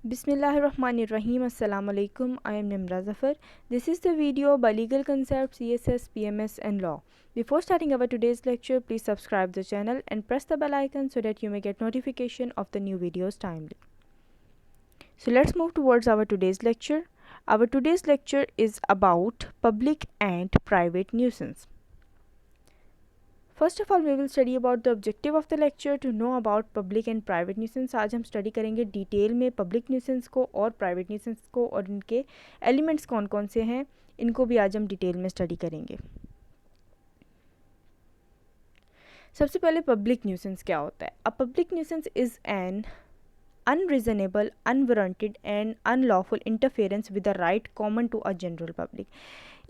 Bismillahirrahmanirrahim. Assalamu alaikum. I am Nimra Zafar. This is the video by Legal Concepts, CSS, PMS and Law. Before starting our today's lecture, please subscribe the channel and press the bell icon so that you may get notification of the new videos timely. So let's move towards our today's lecture. Our today's lecture is about public and private nuisance. First of all we will study about the objective of the lecture to know about public and private nuisance. आज हम study करेंगे detail में public nuisance को और private nuisance को और इनके elements कौन कौन से हैं, इनको भी आज हम डिटेल में स्टडी करेंगे। सबसे पहले पब्लिक न्यूसेंस क्या होता है? A public nuisance is an unreasonable, unwarranted and unlawful interference with the right common to a general public।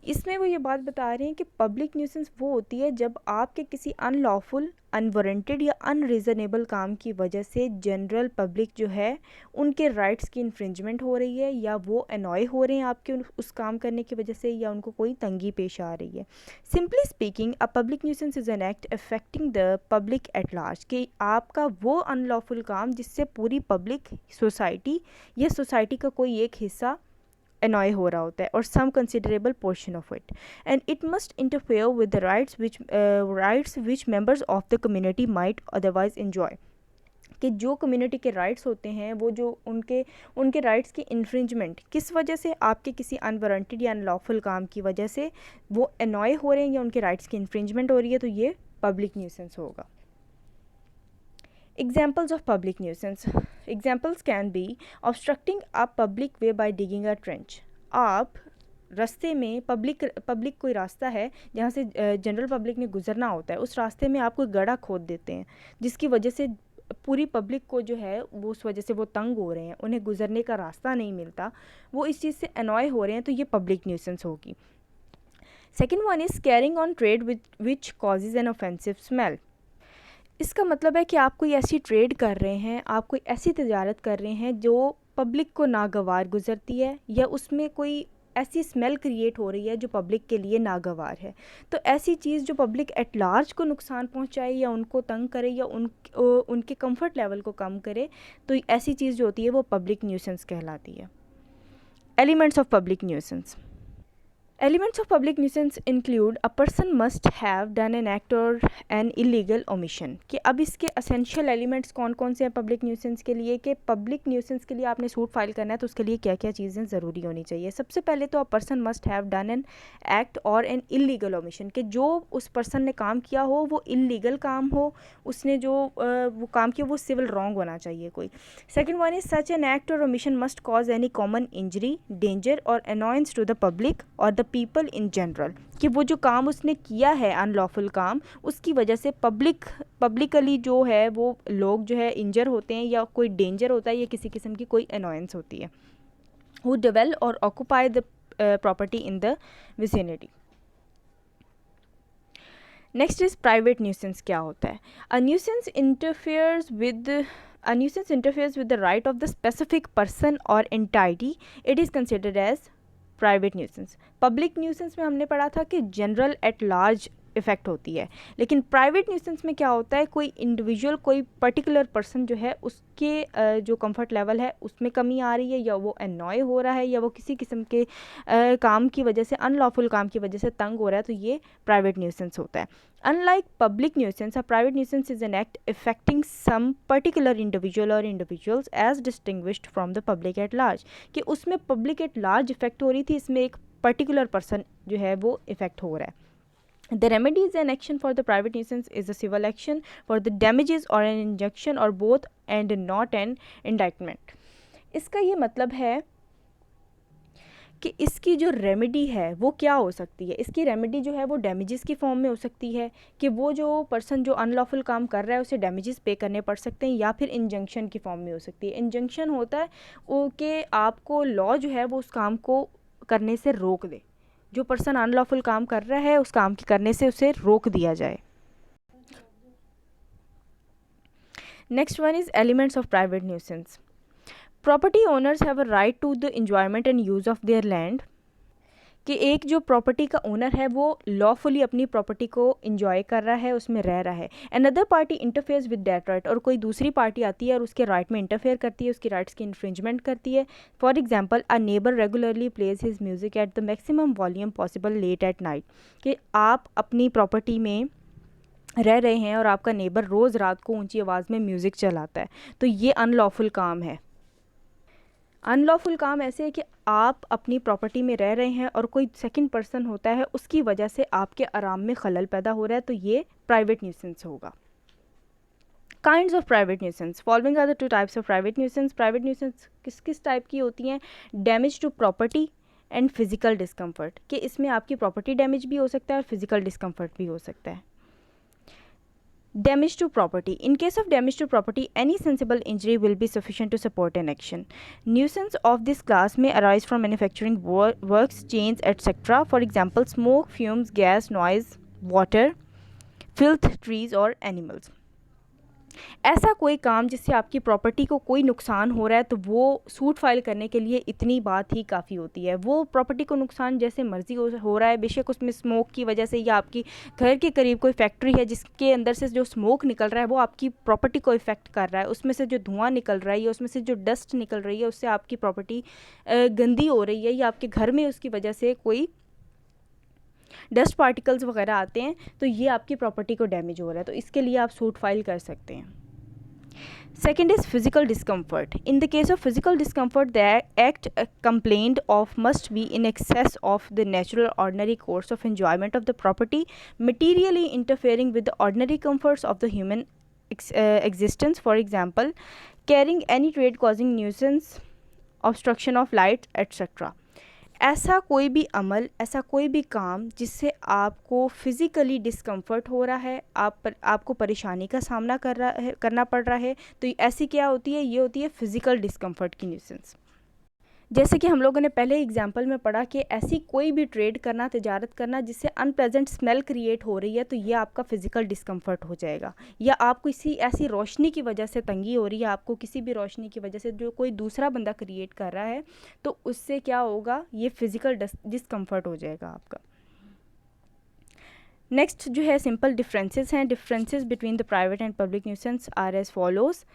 इसमें वो ये बात बता रहे हैं कि पब्लिक न्यूसेंस वो होती है जब आपके किसी अनलॉफुल, अनवारंटेड या अनरीज़नेबल काम की वजह से जनरल पब्लिक जो है उनके राइट्स की इन्फ्रिंजमेंट हो रही है या वो अनॉय हो रहे हैं आपके उस काम करने की वजह से या उनको कोई तंगी पेश आ रही है। Simply speaking, a public nuisance is an act affecting the public at large, कि आपका वो अनलॉफुल काम जिससे पूरी पब्लिक, सोसाइटी या सोसाइटी का कोई एक हिस्सा annoy हो रहा होता है और some considerable portion of it, and it must interfere with the rights which members of the community might otherwise enjoy। कि जो कम्युनिटी के राइट्स होते हैं वो जो उनके राइट्स की इन्फ्रिंजमेंट किस वजह से, आपके किसी अनवारंटेड या अनलॉफुल काम की वजह से वो अनॉय हो रहे हैं या उनके राइट्स की इन्फ्रिंजमेंट हो रही है, तो ये पब्लिक न्यूसेंस होगा। Examples of public nuisance. Examples can be obstructing a public way by digging a trench। आप रास्ते में पब्लिक कोई रास्ता है जहाँ से जनरल पब्लिक ने गुजरना होता है, उस रास्ते में आप कोई गड्ढा खोद देते हैं जिसकी वजह से पूरी पब्लिक को जो है वो उस वजह से वो तंग हो रहे हैं, उन्हें गुजरने का रास्ता नहीं मिलता, वो इस चीज़ से अनॉय हो रहे हैं, तो ये पब्लिक न्यूसेंस होगी। Second one is carrying on trade which causes an offensive smell. इसका मतलब है कि आप कोई ऐसी ट्रेड कर रहे हैं, आप कोई ऐसी तजारत कर रहे हैं जो पब्लिक को नागवार गुजरती है या उसमें कोई ऐसी स्मेल क्रिएट हो रही है जो पब्लिक के लिए नागवार है। तो ऐसी चीज़ जो पब्लिक एट लार्ज को नुकसान पहुंचाए या उनको तंग करे या उनके कंफर्ट लेवल को कम करे, तो ऐसी चीज़ जो होती है वो पब्लिक न्यूसेंस कहलाती है। Elements of public nuisance. Elements of public nuisance include a person must have done an act or an illegal omission। कि अब इसके essential elements कौन कौन से हैं पब्लिक न्यूसेंस के लिए, कि पब्लिक न्यूसेंस के लिए आपने सूट फाइल करना है तो उसके लिए क्या क्या चीज़ें ज़रूरी होनी चाहिए। सबसे पहले तो a person must have done an act और एन इलीगल ओमिशन, कि जो उस पर्सन ने काम किया हो वो इलीगल काम हो, उसने जो वो काम किया वो सिविल रॉन्ग होना चाहिए कोई। Second one is such an act or omission must cause any common injury, danger or annoyance to the public or the people in general, कि वो जो काम उसने किया है अनलॉफुल काम, उसकी वजह से पब्लिकली जो है वो लोग जो है इंजर होते हैं या कोई डेंजर होता है या किसी किस्म की कोई अनॉयंस होती है। हु डिवेल और occupy the property in the vicinity. Next is private nuisance. क्या होता है? अ nuisance interferes with the right of the specific person or entity, it is considered as private nuisance. Public nuisance में हमने पढ़ा था कि जनरल एट लार्ज इफ़ेक्ट होती है, लेकिन प्राइवेट न्यूसेंस में क्या होता है, कोई इंडिविजुअल, कोई पर्टिकुलर पर्सन जो है उसके जो कंफर्ट लेवल है उसमें कमी आ रही है या वो अनॉय हो रहा है या वो किसी किस्म के काम की वजह से, अनलॉफुल काम की वजह से तंग हो रहा है, तो ये प्राइवेट न्यूसेंस होता है। Unlike public nuisance, a private nuisance is an act affecting some particular individual or individuals as distinguished from the public at large। कि उसमें public at large इफेक्ट हो रही थी, इसमें एक particular person जो है वो इफेक्ट हो रहा है। The remedy is an action for the private nuisance is a civil action for the damages or an injunction or both and not an indictment। इसका ये मतलब है कि इसकी जो रेमेडी है वो क्या हो सकती है। इसकी रेमेडी जो है वो डैमेजेस की फॉर्म में हो सकती है, कि वो जो पर्सन जो अनलॉफुल काम कर रहा है उसे डैमेजेस पे करने पड़ सकते हैं, या फिर इंजंक्शन की फॉर्म में हो सकती है। इंजंक्शन होता है वो कि आपको लॉ जो है वो उस काम को करने से रोक दे, जो पर्सन अनलॉफुल काम कर रहा है उस काम के करने से उसे रोक दिया जाए। Next one is elements of private nuisance. Property owners have a right to the enjoyment and use of their land. कि एक जो प्रॉपर्टी का ओनर है वो लॉफुली अपनी प्रॉपर्टी को इंजॉय कर रहा है, उसमें रह रहा है। Another party interferes with that right, और कोई दूसरी पार्टी आती है और उसके राइट में इंटरफेयर करती है, उसकी राइट्स की इन्फ्रिंजमेंट करती है। For example, a neighbour regularly plays his music at the maximum volume possible late at night, कि आप अपनी प्रॉपर्टी में रह रहे हैं और आपका नेबर रोज़ रात को ऊंची आवाज़ में म्यूज़िक चलाता है, तो ये अनलॉफुल काम है। अनलॉफुल काम ऐसे है कि आप अपनी प्रॉपर्टी में रह रहे हैं और कोई सेकंड पर्सन होता है, उसकी वजह से आपके आराम में खलल पैदा हो रहा है, तो ये प्राइवेट न्यूसेंस होगा। Kinds of private nuisance, following are the two types of private nuisance. Private nuisance किस किस टाइप की होती हैं? Damage to property and physical discomfort, कि इसमें आपकी प्रॉपर्टी डैमेज भी हो सकता है और फिजिकल डिस्कम्फर्ट भी हो सकता है। Damage to property. In case of damage to property, any sensible injury will be sufficient to support an action. Nuisance of this class may arise from manufacturing works, chains, etc. For example, smoke, fumes, gas, noise, water, filth, trees or animals. ऐसा कोई काम जिससे आपकी property को कोई नुकसान हो रहा है, तो वो सूट फाइल करने के लिए इतनी बात ही काफ़ी होती है। वो प्रॉपर्टी को नुकसान जैसे मर्जी हो रहा है, बेशक उसमें स्मोक की वजह से, या आपकी घर के करीब कोई फैक्ट्री है जिसके अंदर से जो स्मोक निकल रहा है वो आपकी प्रॉपर्टी को इफ़ेक्ट कर रहा है, उसमें से जो धुआं निकल रहा है या उसमें से जो डस्ट निकल रही है उससे आपकी प्रॉपर्टी गंदी हो रही है, या आपके घर में उसकी वजह से कोई डस्ट पार्टिकल्स वगैरह आते हैं, तो ये आपकी प्रॉपर्टी को डैमेज हो रहा है, तो इसके लिए आप सूट फाइल कर सकते हैं। Second is physical discomfort. In the case of physical discomfort, the act complained of must be in excess of the natural ordinary course of enjoyment of the property, materially interfering with the ordinary comforts of the human existence. For example, carrying any trade causing nuisance, obstruction of light, etc. ऐसा कोई भी अमल, ऐसा कोई भी काम जिससे आपको physically discomfort हो रहा है, आपको परेशानी का सामना करना पड़ रहा है, तो ऐसी क्या होती है? ये होती है फिज़िकल डिस्कम्फर्ट की न्यूसेंस। जैसे कि हम लोगों ने पहले एग्जाम्पल में पढ़ा कि ऐसी कोई भी ट्रेड करना, तिजारत करना जिससे अनप्लेजेंट स्मेल क्रिएट हो रही है, तो ये आपका फिज़िकल डिस्कम्फर्ट हो जाएगा। या आपको किसी ऐसी रोशनी की वजह से तंगी हो रही है, आपको किसी भी रोशनी की वजह से जो कोई दूसरा बंदा क्रिएट कर रहा है, तो उससे क्या होगा? ये फिज़िकल डिस्कम्फर्ट हो जाएगा आपका। नेक्स्ट जो है सिंपल डिफरेंसेस हैं। Differences between the private and public nuisance are as follows.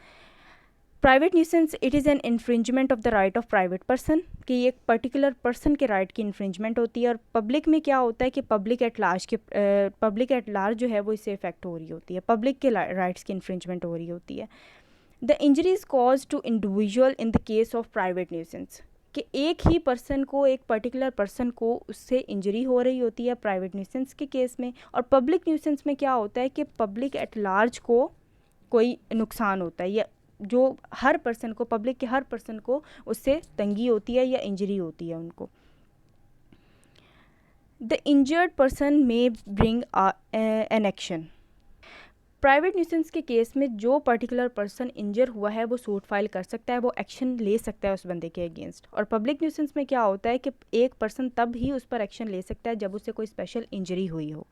Private nuisance, it is an infringement of the right of private person, कि ये एक पर्टिकुलर पर्सन के राइट की इन्फ्रिंजमेंट होती है। और पब्लिक में क्या होता है कि पब्लिक एट लार्ज जो है वो इससे इफेक्ट हो रही होती है, पब्लिक के राइट्स की इन्फ्रिंजमेंट हो रही होती है। The injury is cause to individual in the case of private nuisance, कि एक ही पर्सन को, एक पर्टिकुलर पर्सन को उससे इंजरी हो रही होती है प्राइवेट न्यूसेंस के केस में। और पब्लिक न्यूसेंस में क्या होता है कि पब्लिक एट लार्ज को कोई नुकसान होता है, या जो हर पर्सन को, पब्लिक के हर पर्सन को उससे तंगी होती है या इंजरी होती है उनको। The injured person may bring an action. Private nuisance के केस में जो पर्टिकुलर पर्सन इंजर हुआ है वो सूट फाइल कर सकता है, वो एक्शन ले सकता है उस बंदे के अगेंस्ट। और पब्लिक न्यूसेंस में क्या होता है कि एक पर्सन तब ही उस पर एक्शन ले सकता है जब उसे कोई स्पेशल इंजरी हुई हो।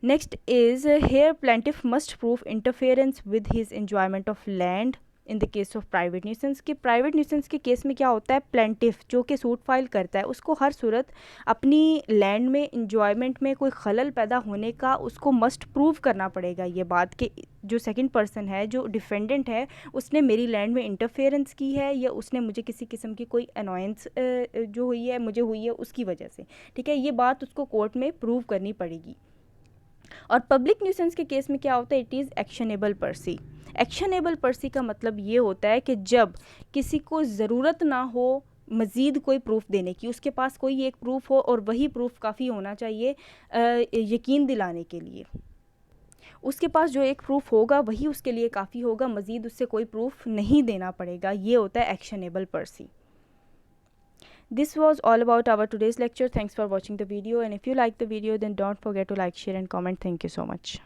Next is here plaintiff must prove interference with his enjoyment of land in the case of private nuisance। कि प्राइवेट न्यूसेंस के केस में क्या होता है? प्लेंटिफ जो कि सूट फाइल करता है उसको हर सूरत अपनी लैंड में इंजॉयमेंट में कोई खलल पैदा होने का उसको मस्ट प्रूव करना पड़ेगा ये बात कि जो सेकंड पर्सन है, जो डिफेंडेंट है, उसने मेरी लैंड में इंटरफेरेंस की है या उसने मुझे किसी किस्म की कोई अनॉयंस जो हुई है, मुझे हुई है उसकी वजह से। ठीक है, ये बात उसको कोर्ट में प्रूव करनी पड़ेगी। और पब्लिक न्यूसेंस के केस में क्या होता है? It is actionable per se. Actionable per se का मतलब ये होता है कि जब किसी को ज़रूरत ना हो मज़ीद कोई प्रूफ देने की, उसके पास कोई एक प्रूफ हो और वही प्रूफ काफ़ी होना चाहिए यकीन दिलाने के लिए। उसके पास जो एक प्रूफ होगा वही उसके लिए काफ़ी होगा, मज़ीद उससे कोई प्रूफ नहीं देना पड़ेगा। ये होता है actionable pursed. This was all about our today's lecture. Thanks for watching the video, and if you like the video then don't forget to like, share and comment. Thank you so much.